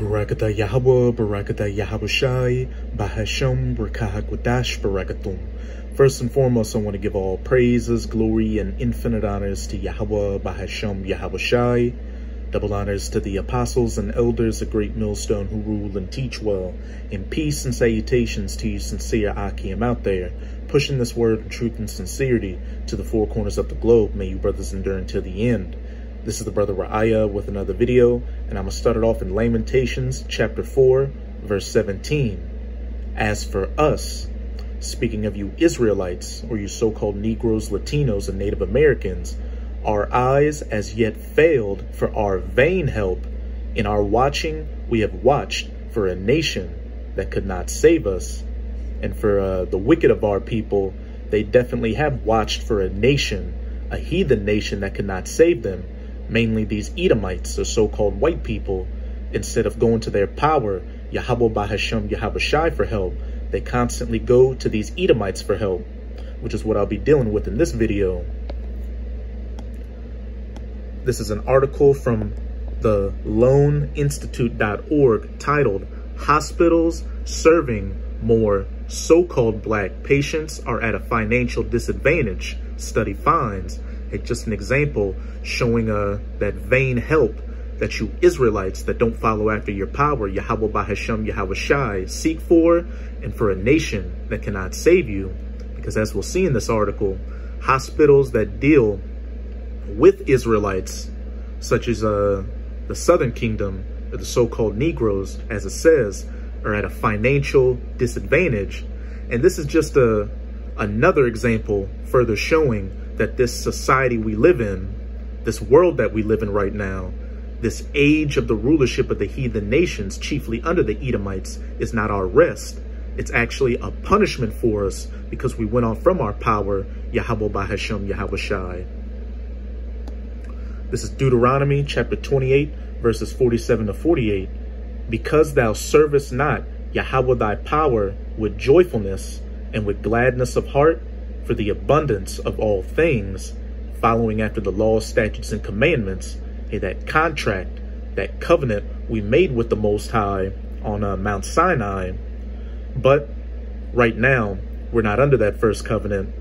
Barakatah Yahweh, Barakatah Yahabushai, Bahasham, Brakahagwadash, Barakatum. First and foremost, I want to give all praises, glory, and infinite honors to Yahweh, Bahasham, Yahabushai. Double honors to the apostles and elders of Great Millstone who rule and teach well. And peace and salutations to you sincere Akim out there, pushing this word of truth and sincerity to the four corners of the globe. May you brothers endure until the end. This is the brother Ra'aya with another video, and I'm going to start it off in Lamentations chapter 4, verse 17. As for us, speaking of you Israelites, or you so-called Negroes, Latinos, and Native Americans, our eyes as yet failed for our vain help. In our watching, we have watched for a nation that could not save us. And for the wicked of our people, they definitely have watched for a nation, a heathen nation that could not save them. Mainly these Edomites, or so-called white people. Instead of going to their power, Yahweh Bahasham Yahabushai, for help, they constantly go to these Edomites for help, which is what I'll be dealing with in this video. This is an article from the LoanInstitute.org titled, Hospitals Serving More So-Called Black Patients Are at a Financial Disadvantage. Study finds. It's just an example showing that vain help that you Israelites that don't follow after your power, Yahweh Bahasham Yahabushai, seek for, and for a nation that cannot save you. Because as we'll see in this article, hospitals that deal with Israelites, such as the Southern Kingdom, or the so-called Negroes, as it says, are at a financial disadvantage. And this is just another example further showing that this society we live in, this world that we live in right now, this age of the rulership of the heathen nations, chiefly under the Edomites, is not our rest. It's actually a punishment for us because we went off from our power, Yahweh Bahasham Yahabushai. This is Deuteronomy chapter 28, verses 47 to 48. Because thou servest not Yahweh thy power with joyfulness and with gladness of heart, for the abundance of all things, following after the laws, statutes, and commandments, that contract, that covenant we made with the Most High on Mount Sinai. But right now, we're not under that first covenant.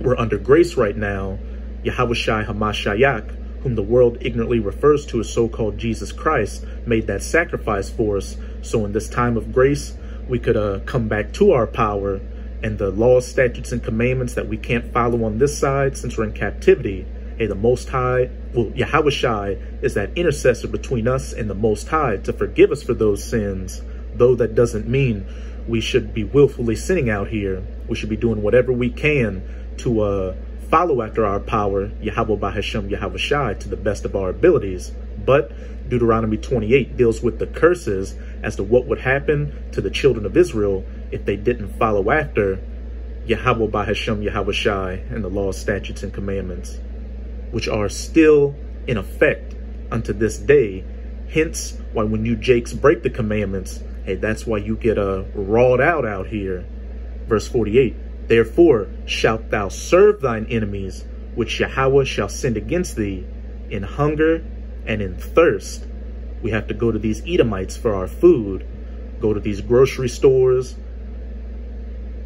We're under grace right now. Yahabushai Hamashiach, whom the world ignorantly refers to as so-called Jesus Christ, made that sacrifice for us. So in this time of grace, we could come back to our power, and the laws, statutes, and commandments that we can't follow on this side since we're in captivity. Hey, the Most High, well, Yahabushai is that intercessor between us and the Most High to forgive us for those sins. Though that doesn't mean we should be willfully sinning out here. We should be doing whatever we can to follow after our power, Yahweh Bahasham Yahabushai, to the best of our abilities. But Deuteronomy 28 deals with the curses as to what would happen to the children of Israel if they didn't follow after Yahweh Bahasham Yahabushai and the laws, statutes, and commandments, which are still in effect unto this day. Hence why when you Jakes break the commandments, hey, that's why you get rawed out here. Verse 48, therefore shalt thou serve thine enemies, which Yahweh shall send against thee, in hunger and in thirst. We have to go to these Edomites for our food, go to these grocery stores,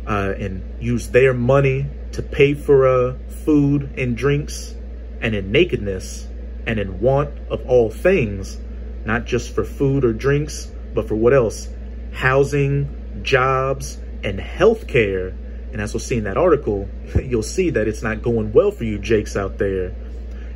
and use their money to pay for food and drinks, and in nakedness and in want of all things, not just for food or drinks, but for what else? Housing, jobs, and health care. And as we'll see in that article, you'll see that it's not going well for you Jakes out there.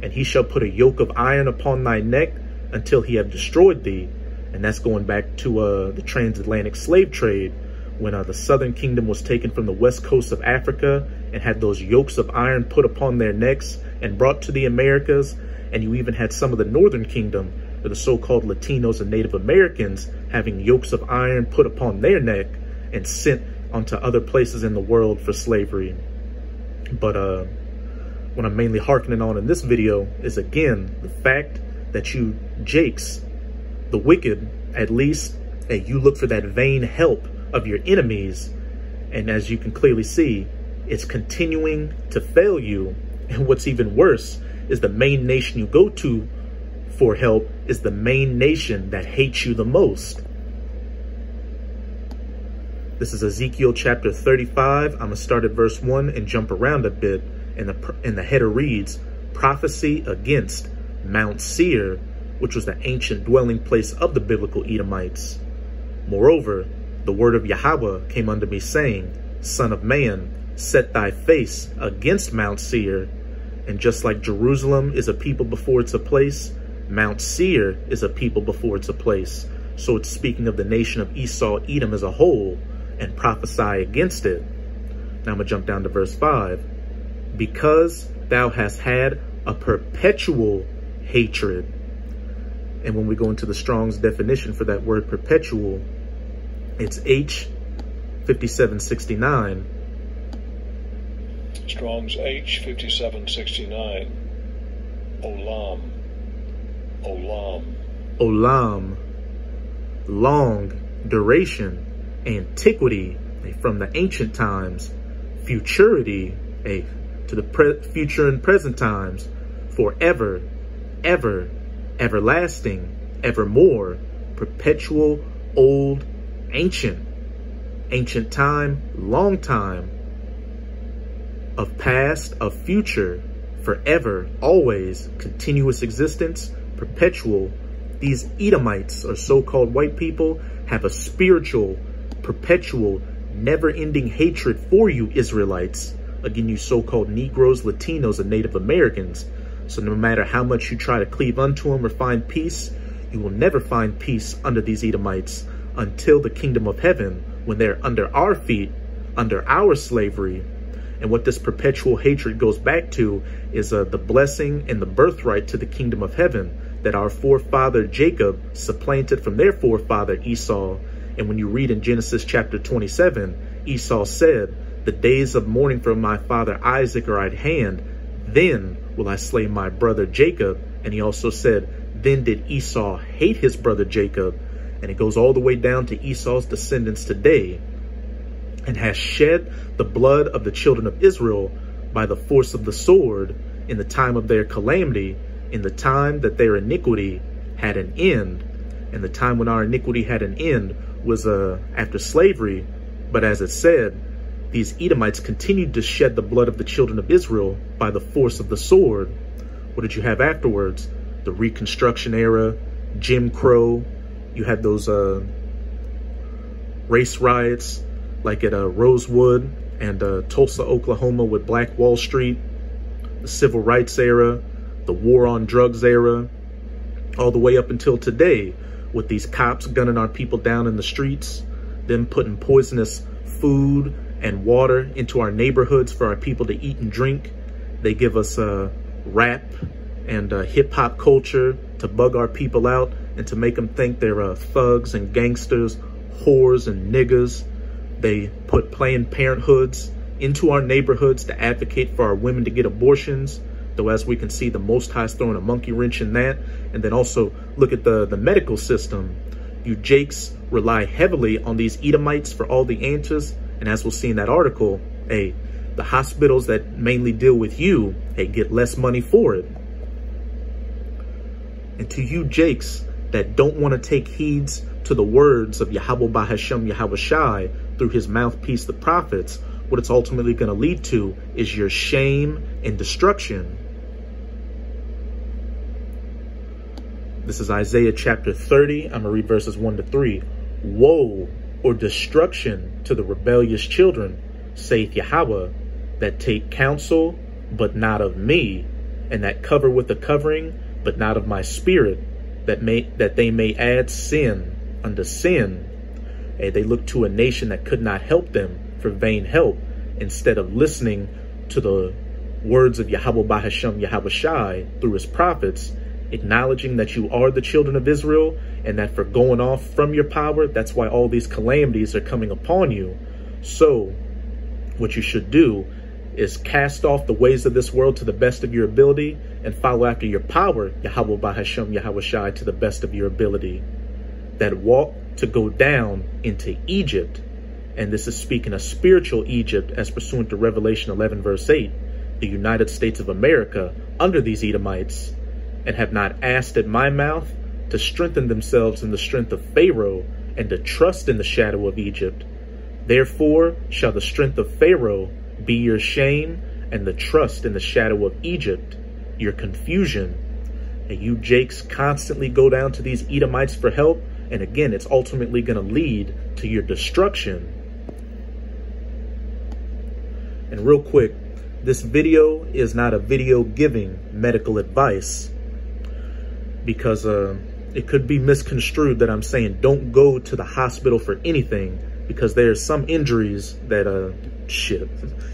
And he shall put a yoke of iron upon thy neck until he have destroyed thee. And that's going back to the transatlantic slave trade, when the Southern Kingdom was taken from the west coast of Africa and had those yokes of iron put upon their necks and brought to the Americas. And you even had some of the Northern Kingdom, or the so-called Latinos and Native Americans, having yokes of iron put upon their neck and sent onto other places in the world for slavery. But what I'm mainly hearkening on in this video is, again, the fact that you Jakes, the wicked, at least, you look for that vain help of your enemies. And as you can clearly see, it's continuing to fail you. And what's even worse is the main nation you go to for help is the main nation that hates you the most. This is Ezekiel chapter 35. I'm going to start at verse 1 and jump around a bit. And the header reads, Prophecy against Mount Seir, which was the ancient dwelling place of the biblical Edomites. Moreover, the word of Yahweh came unto me, saying, Son of man, set thy face against Mount Seir. And just like Jerusalem is a people before it's a place, Mount Seir is a people before it's a place. So it's speaking of the nation of Esau, Edom as a whole, and prophesy against it. Now I'm going to jump down to verse 5. Because thou hast had a perpetual hatred. And when we go into the Strong's definition for that word perpetual, it's H5769. Strong's H5769. Olam. Olam. Olam. Long, duration, antiquity, from the ancient times, futurity, to the future and present times, forever, ever, everlasting, evermore, perpetual, old, ancient time, long time, of past, of future, forever, always, continuous existence, perpetual. These Edomites, or so-called white people, have a spiritual, perpetual, never-ending hatred for you Israelites. Again, you so-called Negroes, Latinos, and Native Americans. So no matter how much you try to cleave unto them or find peace, you will never find peace under these Edomites until the kingdom of heaven, when they're under our feet, under our slavery. And what this perpetual hatred goes back to is the blessing and the birthright to the kingdom of heaven that our forefather Jacob supplanted from their forefather Esau. And when you read in Genesis chapter 27, Esau said, the days of mourning for my father Isaac are at hand, then will I slay my brother Jacob. And he also said, then did Esau hate his brother Jacob. And it goes all the way down to Esau's descendants today, and has shed the blood of the children of Israel by the force of the sword in the time of their calamity, in the time that their iniquity had an end. And the time when our iniquity had an end was after slavery. But as it said, these Edomites continued to shed the blood of the children of Israel by the force of the sword. What did you have afterwards? The Reconstruction era, Jim Crow. You had those race riots like at Rosewood and Tulsa, Oklahoma with Black Wall Street, the Civil Rights era, the War on Drugs era, all the way up until today with these cops gunning our people down in the streets, them putting poisonous food and water into our neighborhoods for our people to eat and drink. They give us rap and hip-hop culture to bug our people out and to make them think they're thugs and gangsters, whores and niggas. They put Planned Parenthoods into our neighborhoods to advocate for our women to get abortions, though as we can see, the Most High is throwing a monkey wrench in that. And then also look at the medical system. You Jakes rely heavily on these Edomites for all the answers. And as we'll see in that article, the hospitals that mainly deal with you, get less money for it. And to you Jakes that don't want to take heeds to the words of Yahweh Bahashem Yahweh Shai through his mouthpiece, the prophets, what it's ultimately going to lead to is your shame and destruction. This is Isaiah chapter 30. I'm going to read verses 1 to 3. Woe or destruction to the rebellious children, saith Yahweh, that take counsel, but not of me, and that cover with a covering, but not of my spirit, that they may add sin unto sin. They look to a nation that could not help them for vain help, instead of listening to the words of Yahweh Bahashem Yahweh Shai through his prophets, acknowledging that you are the children of Israel, and that for going off from your power, that's why all these calamities are coming upon you. So what you should do is cast off the ways of this world to the best of your ability and follow after your power, Yahweh Bahashem Yahweh Shai, to the best of your ability. That walk to go down into Egypt. And this is speaking of spiritual Egypt as pursuant to Revelation 11 verse 8, the United States of America under these Edomites. and have not asked at my mouth to strengthen themselves in the strength of Pharaoh and to trust in the shadow of Egypt. Therefore shall the strength of Pharaoh be your shame, and the trust in the shadow of Egypt your confusion. And you Jakes constantly go down to these Edomites for help, and again, it's ultimately going to lead to your destruction. And real quick, this video is not a video giving medical advice, because it could be misconstrued that I'm saying don't go to the hospital for anything, because there's some injuries that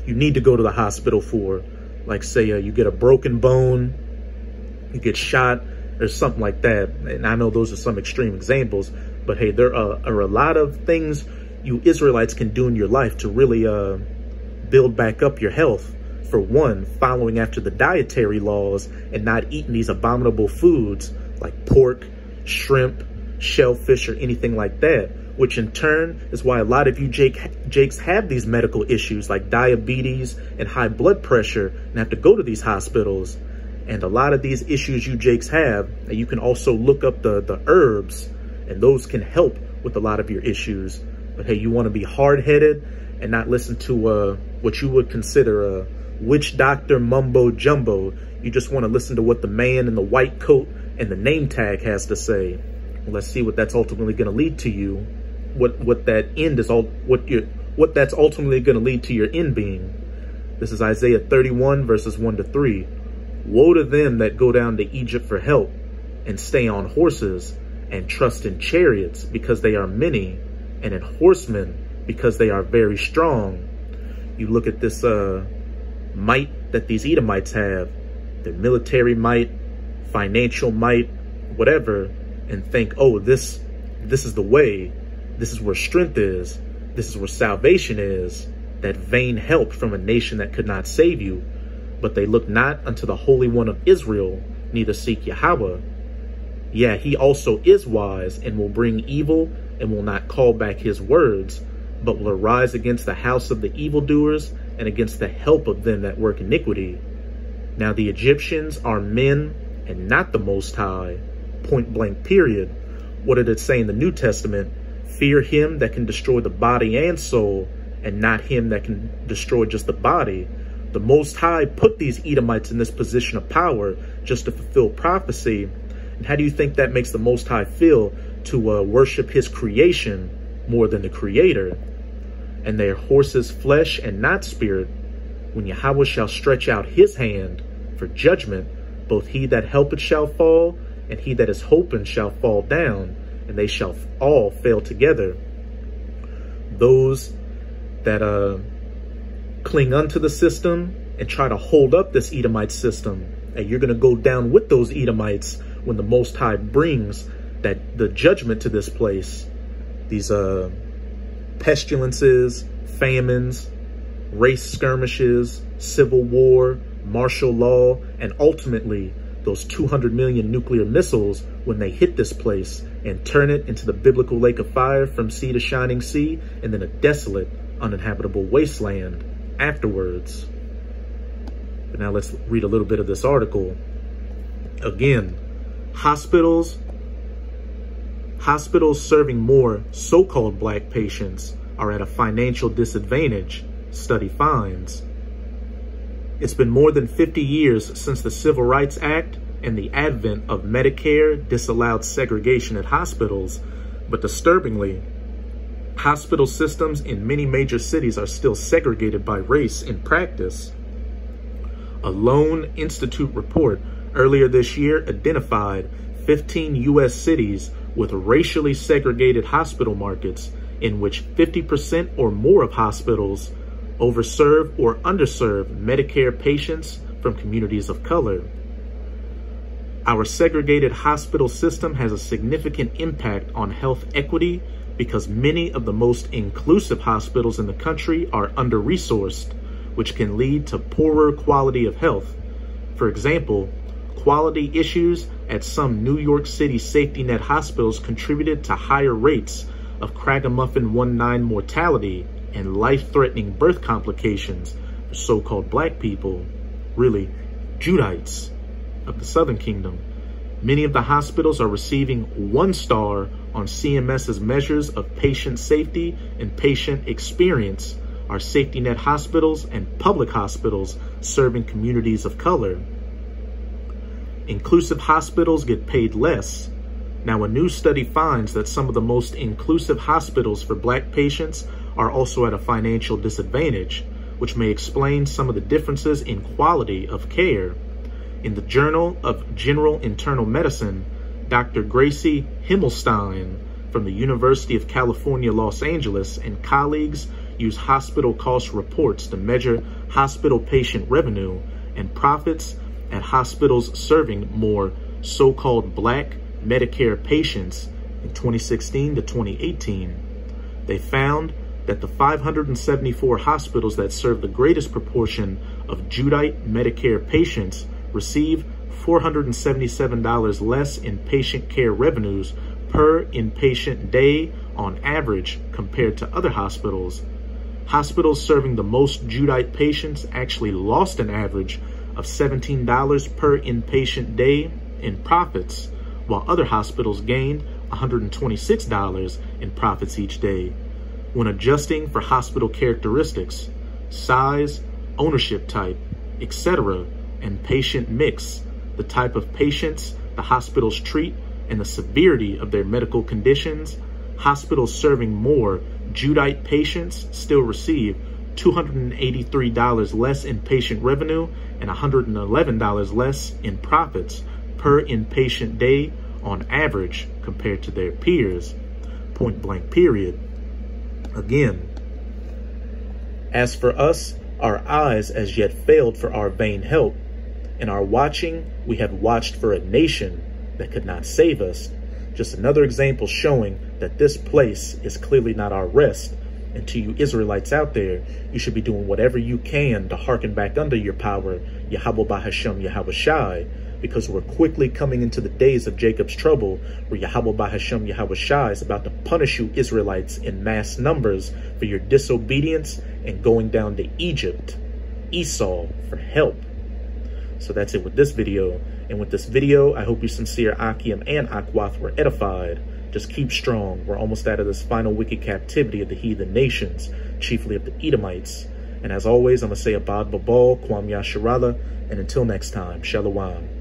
you need to go to the hospital for. Like say you get a broken bone, you get shot, or something like that. And I know those are some extreme examples, but hey, there are a lot of things you Israelites can do in your life to really build back up your health. For one, following after the dietary laws and not eating these abominable foods like pork, shrimp, shellfish, or anything like that, which in turn is why a lot of you Jakes have these medical issues like diabetes and high blood pressure and have to go to these hospitals. And a lot of these issues you Jakes have, you can also look up the herbs, and those can help with a lot of your issues. But hey, you want to be hard-headed and not listen to what you would consider witch doctor mumbo jumbo. You just want to listen to what the man in the white coat and the name tag has to say. Well, let's see what that's ultimately going to lead to you. What that's ultimately going to lead to your end being. This is Isaiah 31 verses 1-3. Woe to them that go down to Egypt for help, and stay on horses, and trust in chariots, because they are many, and in horsemen, because they are very strong. You look at this might that these Edomites have, their military might, financial might, whatever, and think, oh, this is the way. This is where strength is. This is where salvation is. That vain help from a nation that could not save you. But they look not unto the Holy One of Israel, neither seek Yahweh. Yeah, he also is wise, and will bring evil, and will not call back his words, but will arise against the house of the evildoers, and against the help of them that work iniquity. Now the Egyptians are men, and not the Most High. Point blank period. What did it say in the New Testament? Fear him that can destroy the body and soul, and not him that can destroy just the body. The Most High put these Edomites in this position of power just to fulfill prophecy. And how do you think that makes the Most High feel to worship his creation more than the Creator? And their horses flesh and not spirit, when Yahweh shall stretch out his hand for judgment, both he that helpeth shall fall, and he that is hoping shall fall down, and they shall all fail together. Those that cling unto the system and try to hold up this Edomite system, and you're going to go down with those Edomites when the Most High brings the judgment to this place. These pestilences, famines, race skirmishes, civil war, martial law, and ultimately those 200 million nuclear missiles when they hit this place and turn it into the biblical lake of fire from sea to shining sea, and then a desolate, uninhabitable wasteland afterwards. But now let's read a little bit of this article. Again, hospitals serving more so-called black patients are at a financial disadvantage, study finds. It's been more than 50 years since the Civil Rights Act and the advent of Medicare disallowed segregation at hospitals, but disturbingly, hospital systems in many major cities are still segregated by race in practice. A Lone Institute report earlier this year identified 15 U.S. cities with racially segregated hospital markets in which 50% or more of hospitals overserve or underserve Medicare patients from communities of color. Our segregated hospital system has a significant impact on health equity because many of the most inclusive hospitals in the country are under-resourced, which can lead to poorer quality of health. For example, quality issues at some New York City safety net hospitals contributed to higher rates of Cragamuffin-19 mortality and life-threatening birth complications for so-called black people, really Judites of the Southern Kingdom, Many of the hospitals are receiving 1 star on CMS's measures of patient safety and patient experience, are safety net hospitals and public hospitals serving communities of color. Inclusive hospitals get paid less. Now, a new study finds that some of the most inclusive hospitals for Black patients are also at a financial disadvantage, which may explain some of the differences in quality of care. In the Journal of General Internal Medicine, Dr. Gracie Himmelstein from the University of California, Los Angeles, and colleagues use hospital cost reports to measure hospital patient revenue and profits at hospitals serving more so-called Black Medicare patients in 2016 to 2018. They found that the 574 hospitals that serve the greatest proportion of Judite Medicare patients receive $477 less in patient care revenues per inpatient day on average compared to other hospitals. Hospitals serving the most Judite patients actually lost an average of $17 per inpatient day in profits, while other hospitals gained $126 in profits each day. When adjusting for hospital characteristics, size, ownership type, etc., and patient mix, the type of patients the hospitals treat, and the severity of their medical conditions, hospitals serving more Judite patients still receive $283 less in patient revenue and $111 less in profits per inpatient day on average compared to their peers. Point blank period. Again, as for us, our eyes as yet failed for our vain help. In our watching, we have watched for a nation that could not save us. Just another example showing that this place is clearly not our rest. And to you Israelites out there, you should be doing whatever you can to hearken back under your power, Yahweh Bahashem Yahweh Shai, because we're quickly coming into the days of Jacob's trouble, where Yahweh Bahashem Yahweh Shai is about to punish you Israelites in mass numbers for your disobedience and going down to Egypt, Esau, for help. So that's it with this video. And with this video, I hope you sincere Akim and Akwath were edified. Just keep strong. We're almost out of this final wicked captivity of the heathen nations, chiefly of the Edomites. And as always, I'm going to say Abad Babal, Kwam Yasharala, and until next time, Shalom.